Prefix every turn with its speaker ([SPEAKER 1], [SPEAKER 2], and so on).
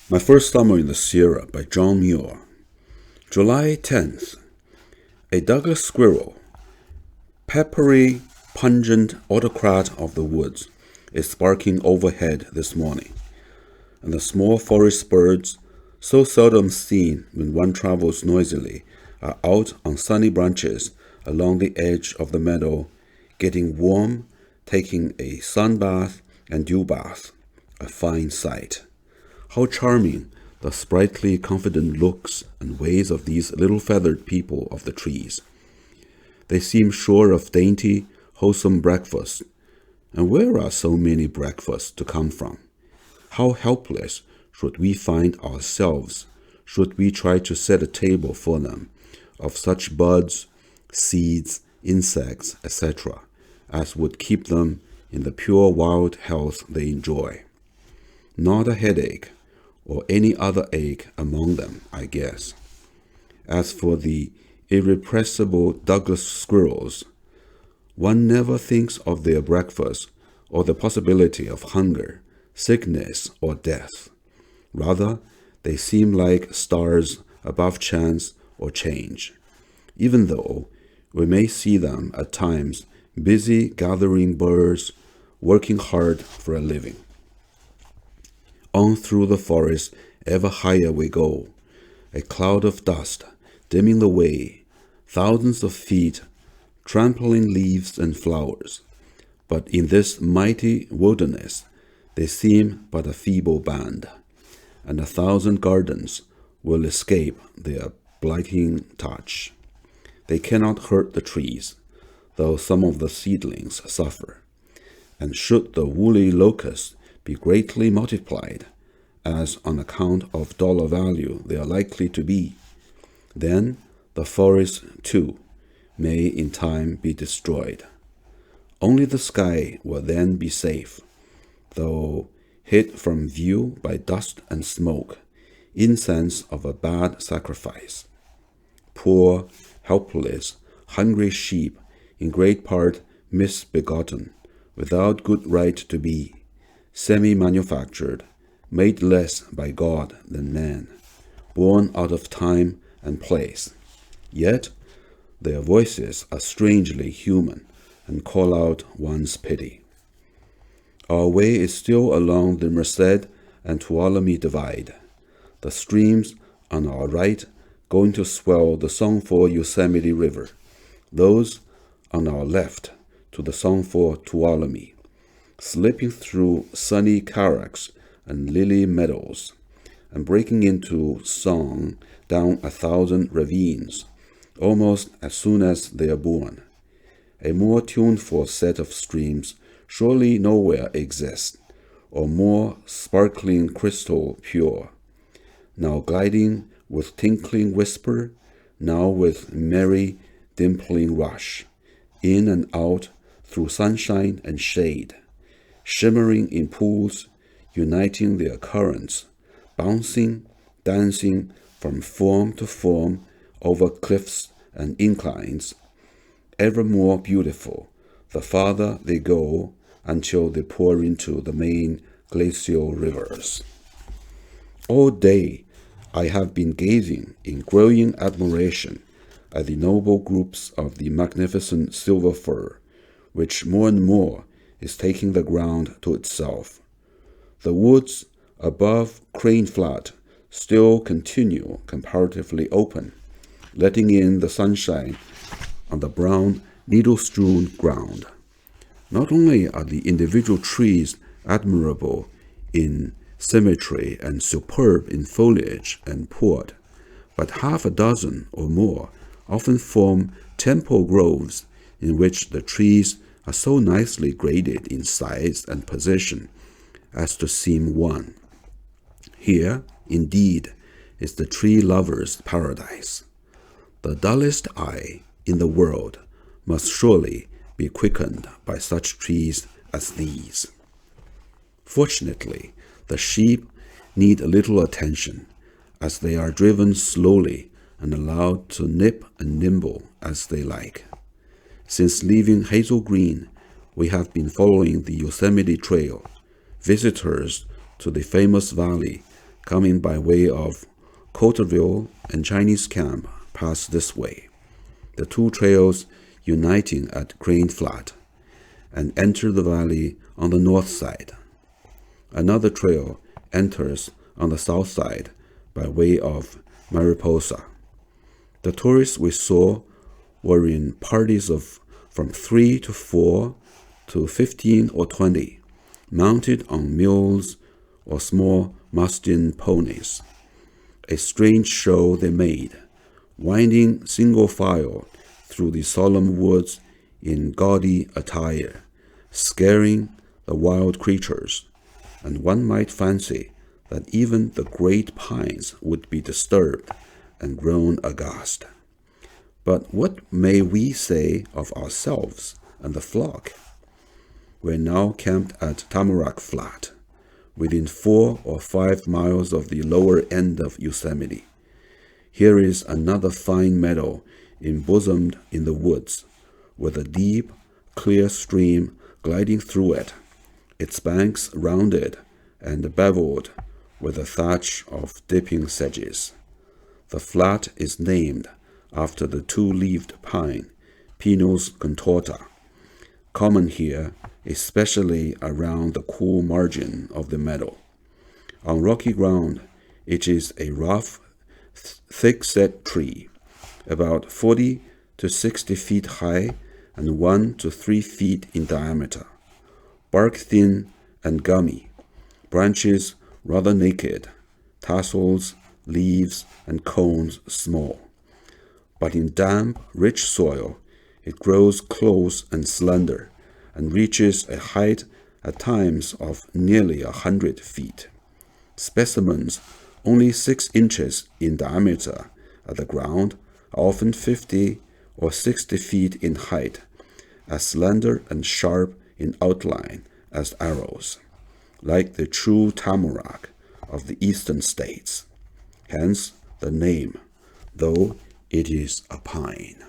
[SPEAKER 1] My First Summer in the Sierra by John Muir. July 10th. A Douglas squirrel, peppery, pungent autocrat of the woods, is barking overhead this morning, and the small forest birds, so seldom seen when one travels noisily, are out on sunny branches along the edge of the meadow, getting warm, taking a sun bath and dew bath, a fine sight. How charming the sprightly, confident looks and ways of these little feathered people of the trees. They seem sure of dainty, wholesome breakfast. And where are so many breakfasts to come from? How helpless should we find ourselves should we try to set a table for them of such buds, seeds, insects, etc., as would keep them in the pure wild health they enjoy. Not a headache, or any other ache among them, I guess. As for the irrepressible Douglas squirrels, one never thinks of their breakfast or the possibility of hunger, sickness, or death. Rather, they seem like stars above chance or change, even though we may see them at times busy gathering burrs, working hard for a living. On through the forest, ever higher we go, a cloud of dust dimming the way, thousands of feet trampling leaves and flowers. But in this mighty wilderness, they seem but a feeble band, and 1,000 gardens will escape their blighting touch. They cannot hurt the trees, though some of the seedlings suffer. And should the woolly locusts be greatly multiplied, as on account of dollar value they are likely to be, then the forest, too, may in time be destroyed. Only the sky will then be safe, though hid from view by dust and smoke, incense of a bad sacrifice. Poor, helpless, hungry sheep, in great part misbegotten, without good right to be, semi-manufactured, made less by God than man, born out of time and place. Yet their voices are strangely human and call out one's pity. Our way is still along the Merced and Tuolumne divide, the streams on our right going to swell the songful Yosemite River, those on our left to the songful Tuolumne, slipping through sunny carracks and lily meadows, and breaking into song down 1,000 ravines, almost as soon as they are born. A more tuneful set of streams surely nowhere exists, or more sparkling crystal pure, now gliding with tinkling whisper, now with merry dimpling rush, in and out through sunshine and shade, shimmering in pools, uniting their currents, bouncing, dancing from form to form over cliffs and inclines, ever more beautiful the farther they go until they pour into the main glacial rivers. All day I have been gazing in growing admiration at the noble groups of the magnificent silver fir, which more and more is taking the ground to itself. The woods above Crane Flat still continue comparatively open, letting in the sunshine on the brown, needle-strewn ground. Not only are the individual trees admirable in symmetry and superb in foliage and port, but half a dozen or more often form temple groves in which the trees are so nicely graded in size and position as to seem one. Here, indeed, is the tree lover's paradise. The dullest eye in the world must surely be quickened by such trees as these. Fortunately, the sheep need little attention, as they are driven slowly and allowed to nip and nibble as they like. Since leaving Hazel Green, we have been following the Yosemite Trail. Visitors to the famous valley coming by way of Coulterville and Chinese Camp, pass this way, the two trails uniting at Crane Flat, and enter the valley on the north side. Another trail enters on the south side by way of Mariposa. The tourists we saw were in parties of from 3 to 4 to 15 or 20, mounted on mules or small Mustin ponies. A strange show they made, winding single file through the solemn woods in gaudy attire, scaring the wild creatures, and one might fancy that even the great pines would be disturbed and grown aghast. But what may we say of ourselves and the flock? We're now camped at Tamarack Flat, within 4 or 5 miles of the lower end of Yosemite. Here is another fine meadow embosomed in the woods, with a deep, clear stream gliding through it, its banks rounded and beveled with a thatch of dipping sedges. The flat is named after the two-leaved pine, Pinus contorta, common here, especially around the cool margin of the meadow. On rocky ground, it is a rough, thick-set tree, about 40 to 60 feet high and 1 to 3 feet in diameter. Bark thin and gummy, branches rather naked, tassels, leaves, and cones small. But in damp, rich soil, it grows close and slender, and reaches a height at times of nearly 100 feet. Specimens only 6 inches in diameter at the ground are often 50 or 60 feet in height, as slender and sharp in outline as arrows, like the true tamarack of the eastern states. Hence the name, though it is a pine.